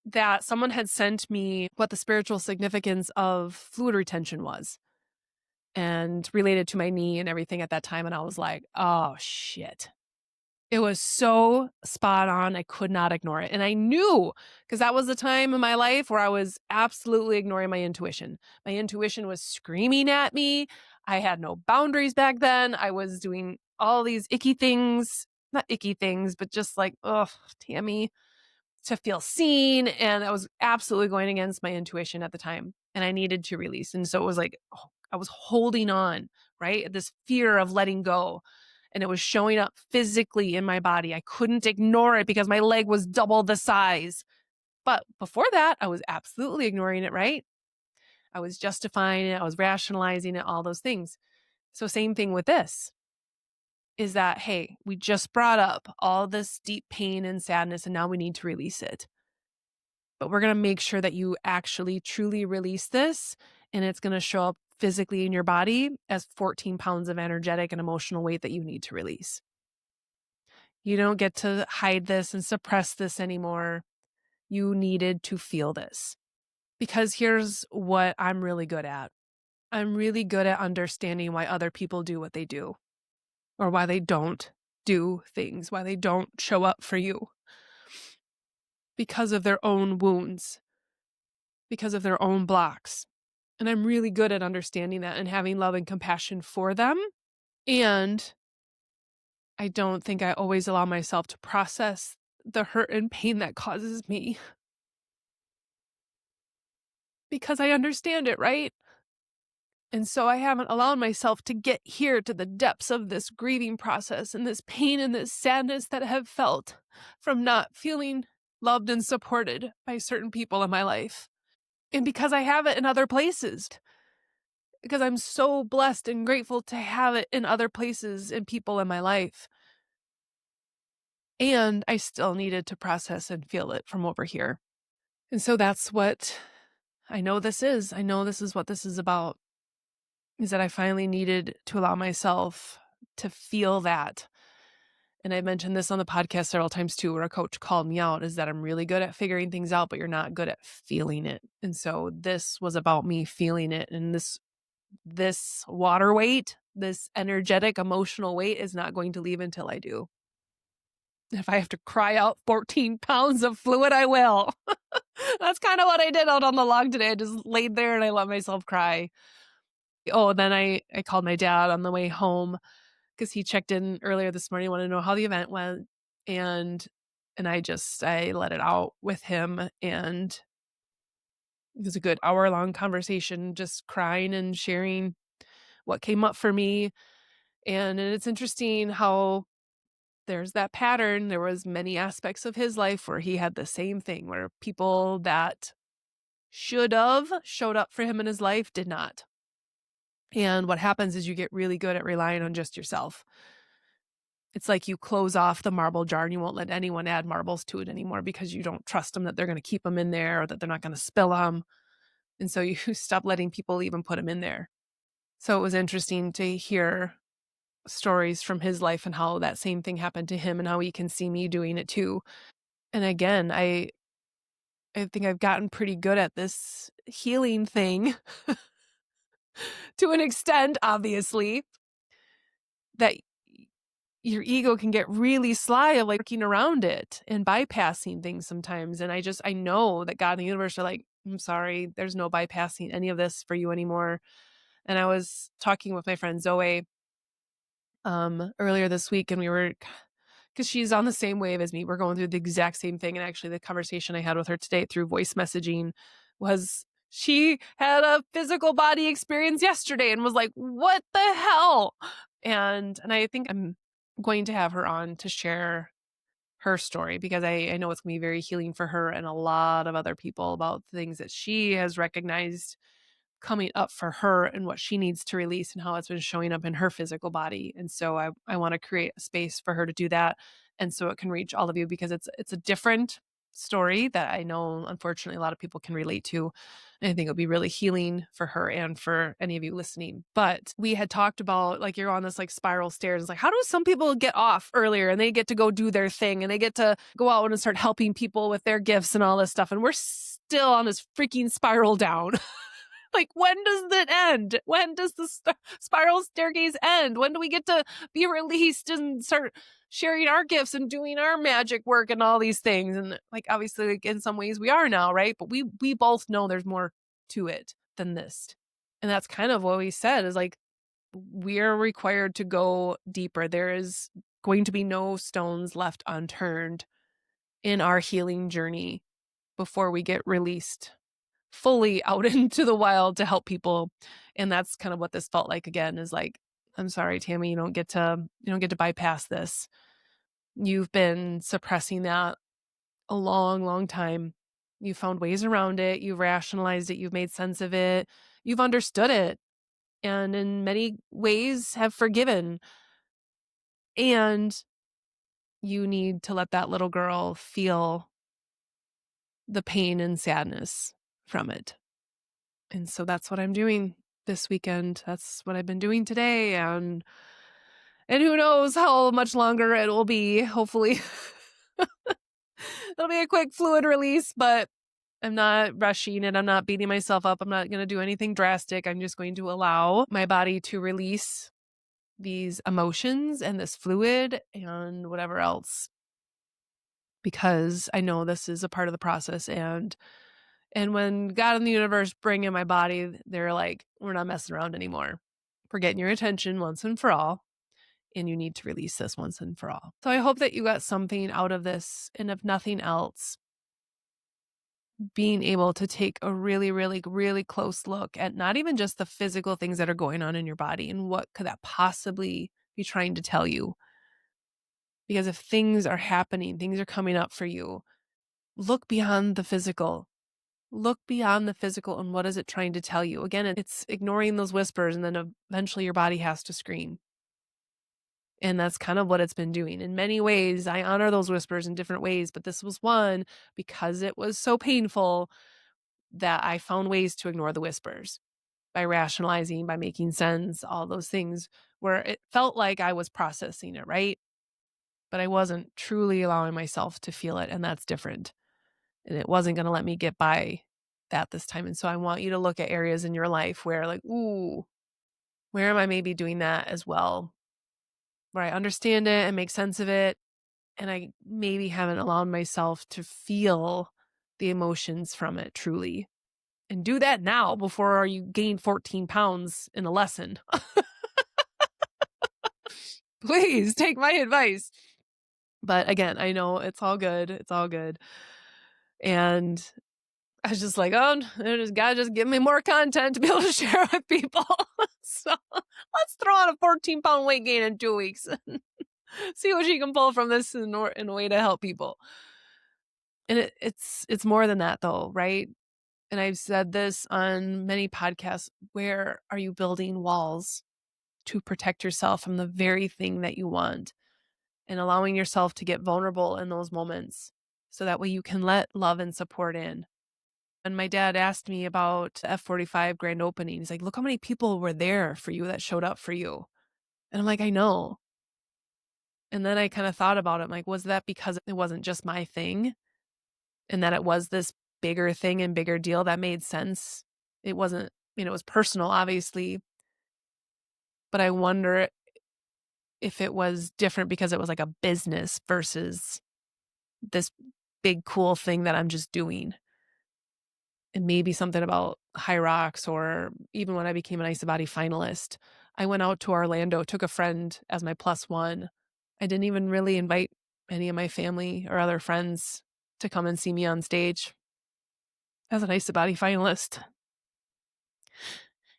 That someone had sent me what the spiritual significance of fluid retention was and related to my knee and everything at that time. And I was like, oh, shit. It was so spot on. I could not ignore it. And I knew, because that was the time in my life where I was absolutely ignoring my intuition. My intuition was screaming at me. I had no boundaries back then. I was doing all these icky things, not icky things, but just like, oh, Tami, to feel seen. And I was absolutely going against my intuition at the time. And I needed to release. And so it was like, oh, I was holding on, right? This fear of letting go. And it was showing up physically in my body. I couldn't ignore it because my leg was double the size. But before that, I was absolutely ignoring it, right? I was justifying it. I was rationalizing it, all those things. So same thing with this is that, hey, we just brought up all this deep pain and sadness, and now we need to release it. But we're going to make sure that you actually truly release this, and it's going to show up physically in your body as 14 pounds of energetic and emotional weight that you need to release. You don't get to hide this and suppress this anymore. You needed to feel this. Because here's what I'm really good at. I'm really good at understanding why other people do what they do, or why they don't do things, why they don't show up for you. Because of their own wounds, because of their own blocks. And I'm really good at understanding that and having love and compassion for them. And I don't think I always allow myself to process the hurt and pain that causes me. Because I understand it, right? And so I haven't allowed myself to get here to the depths of this grieving process and this pain and this sadness that I have felt from not feeling loved and supported by certain people in my life. And because I have it in other places. Because I'm so blessed and grateful to have it in other places and people in my life. And I still needed to process and feel it from over here. And so that's what I know this is. I know this is what this is about. Is that I finally needed to allow myself to feel that. And I mentioned this on the podcast several times too, where a coach called me out, is that I'm really good at figuring things out, but you're not good at feeling it. And so this was about me feeling it. And this water weight, this energetic, emotional weight is not going to leave until I do. If I have to cry out 14 pounds of fluid, I will. That's kind of what I did out on the log today. I just laid there and I let myself cry. Oh, then I called my dad on the way home because he checked in earlier this morning, wanted to know how the event went. And I let it out with him. And it was a good hour-long conversation, just crying and sharing what came up for me. And it's interesting how there's that pattern. There was many aspects of his life where he had the same thing, where people that should have showed up for him in his life did not. And what happens is you get really good at relying on just yourself. It's like you close off the marble jar and you won't let anyone add marbles to it anymore because you don't trust them that they're going to keep them in there or that they're not going to spill them. And so you stop letting people even put them in there. So it was interesting to hear stories from his life and how that same thing happened to him and how he can see me doing it too. And again, I think I've gotten pretty good at this healing thing to an extent, obviously, that your ego can get really sly of like working around it and bypassing things sometimes. And I know that God and the universe are like, I'm sorry, there's no bypassing any of this for you anymore. And I was talking with my friend Zoe earlier this week, and we were, because she's on the same wave as me, we're going through the exact same thing. And actually the conversation I had with her today through voice messaging was she had a physical body experience yesterday and was like, what the hell? And I think I'm going to have her on to share her story, because I know it's going to be very healing for her and a lot of other people about things that she has recognized coming up for her and what she needs to release and how it's been showing up in her physical body. And so I want to create a space for her to do that. And so it can reach all of you, because it's a different story that I know, unfortunately, a lot of people can relate to. And I think it'll be really healing for her and for any of you listening. But we had talked about, like, you're on this like spiral stairs. It's like, how do some people get off earlier and they get to go do their thing and they get to go out and start helping people with their gifts and all this stuff? And we're still on this freaking spiral down. Like, when does it end? When does the spiral staircase end? When do we get to be released and start sharing our gifts and doing our magic work and all these things? And like, obviously, like, in some ways we are now, right? But we both know there's more to it than this. And that's kind of what we said, is like, we're required to go deeper. There is going to be no stones left unturned in our healing journey before we get released fully out into the wild to help people. And that's kind of what this felt like, again, is like, I'm sorry, Tami, you don't get to bypass this. You've been suppressing that a long, long time. You found ways around it. You've rationalized it. You've made sense of it. You've understood it. And in many ways have forgiven. And you need to let that little girl feel the pain and sadness from it. And so that's what I'm doing this weekend. That's what I've been doing today. And who knows how much longer it will be. Hopefully it'll be a quick fluid release, but I'm not rushing it. I'm not beating myself up. I'm not going to do anything drastic. I'm just going to allow my body to release these emotions and this fluid and whatever else, because I know this is a part of the process. And when God and the universe bring in my body, they're like, we're not messing around anymore. We're getting your attention once and for all. And you need to release this once and for all. So I hope that you got something out of this. And if nothing else, being able to take a really, really, really close look at not even just the physical things that are going on in your body and what could that possibly be trying to tell you. Because if things are happening, things are coming up for you, look beyond the physical. Look beyond the physical and what is it trying to tell you? Again, it's ignoring those whispers, and then eventually your body has to scream. And that's kind of what it's been doing. In many ways, I honor those whispers in different ways, but this was one, because it was so painful, that I found ways to ignore the whispers by rationalizing, by making sense, all those things where it felt like I was processing it, right? But I wasn't truly allowing myself to feel it, and that's different. And it wasn't going to let me get by that this time. And so I want you to look at areas in your life where, like, ooh, where am I maybe doing that as well? Where I understand it and make sense of it, and I maybe haven't allowed myself to feel the emotions from it truly. And do that now before you gain 14 pounds in a lesson. Please take my advice. But again, I know it's all good. It's all good. And I was just like, oh, God, just give me more content to be able to share with people. So let's throw on a 14-pound weight gain in 2 weeks. See what she can pull from this in a way to help people. And it's more than that, though, right? And I've said this on many podcasts. Where are you building walls to protect yourself from the very thing that you want, and allowing yourself to get vulnerable in those moments so that way you can let love and support in? And my dad asked me about the F45 grand opening. He's like, look how many people were there for you that showed up for you. And I'm like, I know. And then I kind of thought about it. I'm like, was that because it wasn't just my thing and that it was this bigger thing and bigger deal that made sense? It wasn't, it was personal, obviously. But I wonder if it was different because it was like a business versus this big, cool thing that I'm just doing. And maybe something about HYROX, or even when I became an Ice Body finalist, I went out to Orlando, took a friend as my +1. I didn't even really invite any of my family or other friends to come and see me on stage as an Ice Body finalist.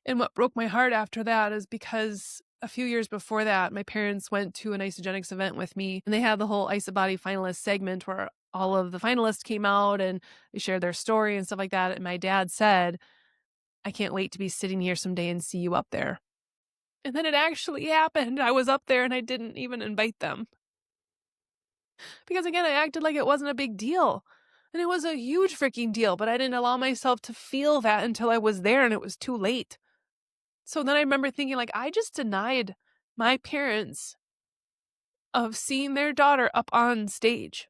And what broke my heart after that is because a few years before that, my parents went to an Isogenics event with me, and they had the whole Isobody finalist segment where all of the finalists came out and they shared their story and stuff like that. And my dad said, I can't wait to be sitting here someday and see you up there. And then it actually happened. I was up there and I didn't even invite them. Because again, I acted like it wasn't a big deal. And it was a huge freaking deal, but I didn't allow myself to feel that until I was there and it was too late. So then I remember thinking, like, I just denied my parents of seeing their daughter up on stage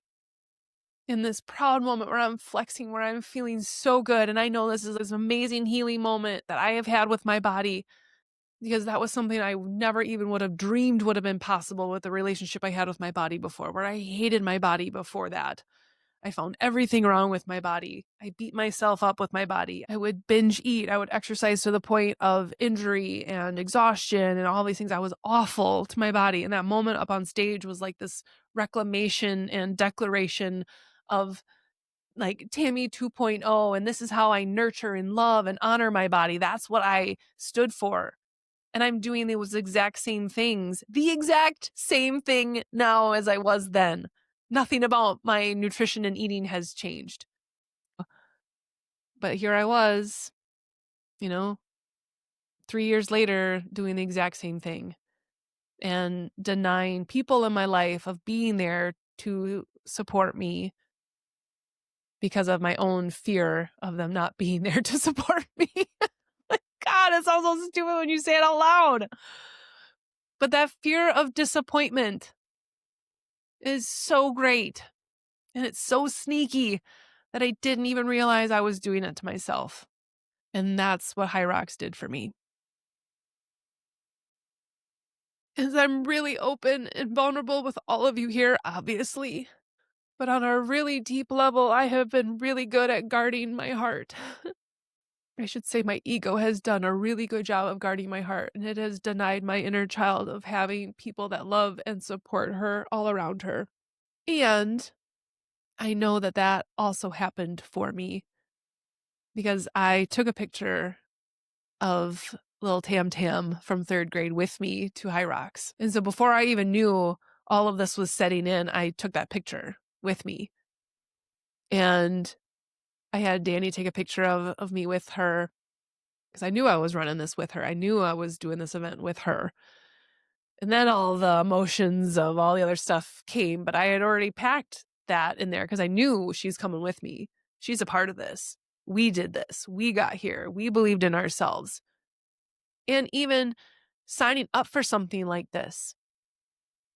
in this proud moment where I'm flexing, where I'm feeling so good. And I know this is this amazing healing moment that I have had with my body, because that was something I never even would have dreamed would have been possible with the relationship I had with my body before, where I hated my body before that. I found everything wrong with my body. I beat myself up with my body. I would binge eat. I would exercise to the point of injury and exhaustion and all these things. I was awful to my body. And that moment up on stage was like this reclamation and declaration of like Tami 2.0. And this is how I nurture and love and honor my body. That's what I stood for. And I'm doing those exact same things, the exact same thing now as I was then. Nothing about my nutrition and eating has changed. But here I was, 3 years later, doing the exact same thing and denying people in my life of being there to support me because of my own fear of them not being there to support me. God, it sounds so stupid when you say it out loud. But that fear of disappointment is so great. And it's so sneaky that I didn't even realize I was doing it to myself. And that's what HYROX did for me. Is I'm really open and vulnerable with all of you here, obviously. But on a really deep level, I have been really good at guarding my heart. I should say my ego has done a really good job of guarding my heart, and it has denied my inner child of having people that love and support her all around her. And I know that that also happened for me because I took a picture of little Tam Tam from 3rd grade with me to HYROX. And so before I even knew all of this was setting in, I took that picture with me. And I had Danny take a picture of me with her because I knew I was running this with her. I knew I was doing this event with her. And then all the emotions of all the other stuff came, but I had already packed that in there because I knew she's coming with me. She's a part of this. We did this. We got here. We believed in ourselves. And even signing up for something like this.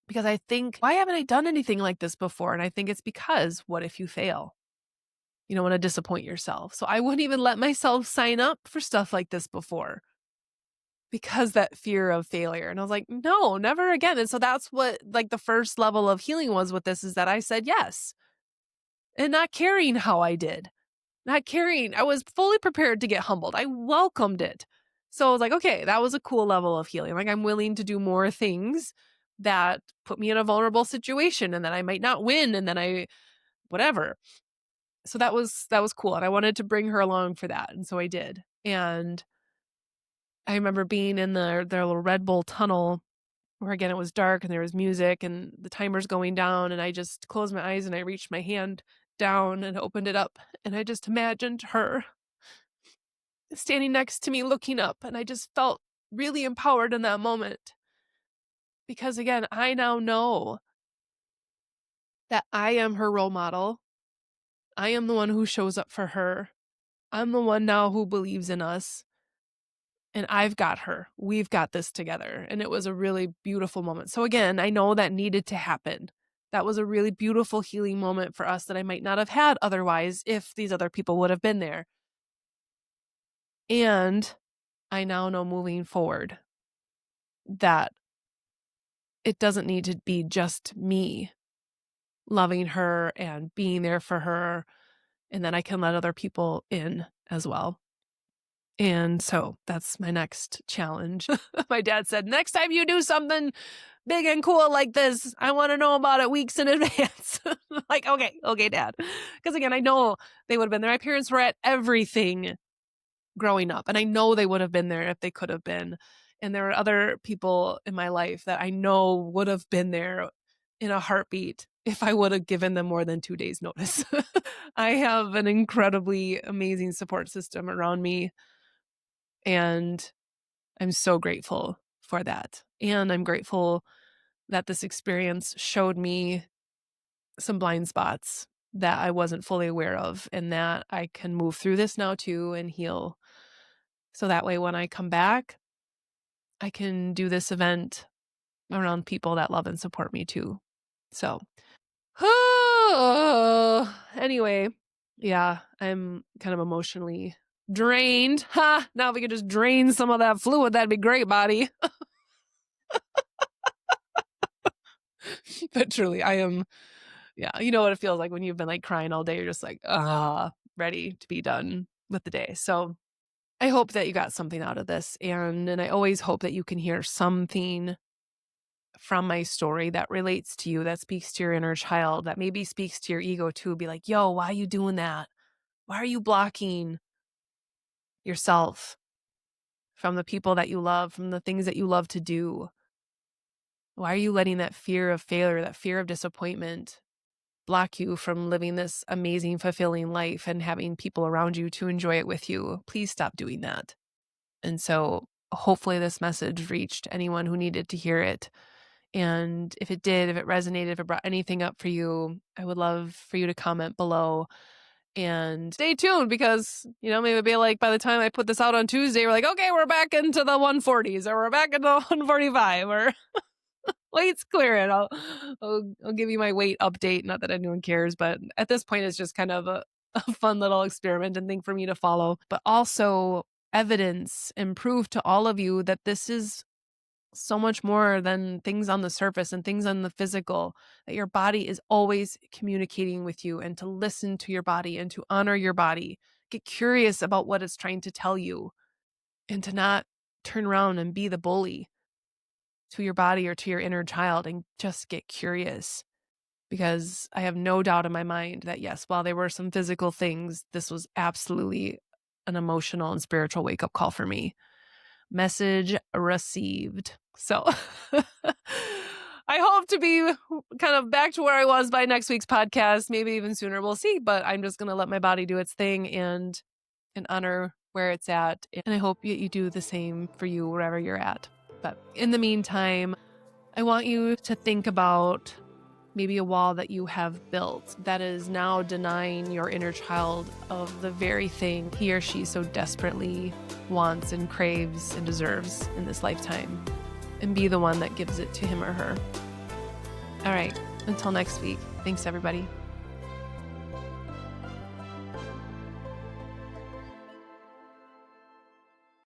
Because I think, why haven't I done anything like this before? And I think it's because what if you fail? You don't want to disappoint yourself. So I wouldn't even let myself sign up for stuff like this before because that fear of failure. And I was like, no, never again. And so that's what like the first level of healing was with this, is that I said yes. And not caring how I did. Not caring. I was fully prepared to get humbled. I welcomed it. So I was like, okay, that was a cool level of healing. Like I'm willing to do more things that put me in a vulnerable situation and then I might not win and then whatever. So that was cool. And I wanted to bring her along for that. And so I did. And I remember being in their little Red Bull tunnel where again, it was dark and there was music and the timer's going down. And I just closed my eyes and I reached my hand down and opened it up. And I just imagined her standing next to me looking up. And I just felt really empowered in that moment. Because again, I now know that I am her role model. I am the one who shows up for her. I'm the one now who believes in us. And I've got her. We've got this together. And it was a really beautiful moment. So again, I know that needed to happen. That was a really beautiful healing moment for us that I might not have had otherwise if these other people would have been there. And I now know moving forward that it doesn't need to be just me loving her and being there for her, and then I can let other people in as well. And so that's my next challenge. My dad said, next time you do something big and cool like this, I want to know about it weeks in advance. Like, okay, Dad. Because again, I know they would have been there. My parents were at everything growing up, and I know they would have been there if they could have been. And there are other people in my life that I know would have been there in a heartbeat if I would have given them more than 2 days notice. I have an incredibly amazing support system around me, and I'm so grateful for that. And I'm grateful that this experience showed me some blind spots that I wasn't fully aware of, and that I can move through this now too and heal. So that way, when I come back, I can do this event around people that love and support me too. So, anyway, yeah, I'm kind of emotionally drained. Ha! Now if we could just drain some of that fluid, that'd be great, body. But truly, I am, yeah, you know what it feels like when you've been like crying all day. You're just like, ready to be done with the day. So I hope that you got something out of this. And I always hope that you can hear something from my story that relates to you, that speaks to your inner child, that maybe speaks to your ego too. Be like, yo, why are you doing that? Why are you blocking yourself from the people that you love, from the things that you love to do? Why are you letting that fear of failure, that fear of disappointment block you from living this amazing, fulfilling life and having people around you to enjoy it with you? Please stop doing that. And so hopefully this message reached anyone who needed to hear it. And if it did, if it resonated, if it brought anything up for you, I would love for you to comment below. And stay tuned, because, you know, maybe it'll be like by the time I put this out on Tuesday, we're like, okay, we're back into the 140s, or we're back into 145, or weight's clearing. I'll give you my weight update. Not that anyone cares, but at this point, it's just kind of a fun little experiment and thing for me to follow. But also evidence and proof to all of you that this is so much more than things on the surface and things on the physical, that your body is always communicating with you, and to listen to your body and to honor your body. Get curious about what it's trying to tell you, and to not turn around and be the bully to your body or to your inner child, and just get curious. Because I have no doubt in my mind that yes, while there were some physical things, this was absolutely an emotional and spiritual wake-up call for me. Message received. So I hope to be kind of back to where I was by next week's podcast, maybe even sooner. We'll see. But I'm just going to let my body do its thing and honor where it's at. And I hope you do the same for you wherever you're at. But in the meantime, I want you to think about maybe a wall that you have built that is now denying your inner child of the very thing he or she so desperately wants and craves and deserves in this lifetime, and be the one that gives it to him or her. All right, until next week. Thanks, everybody.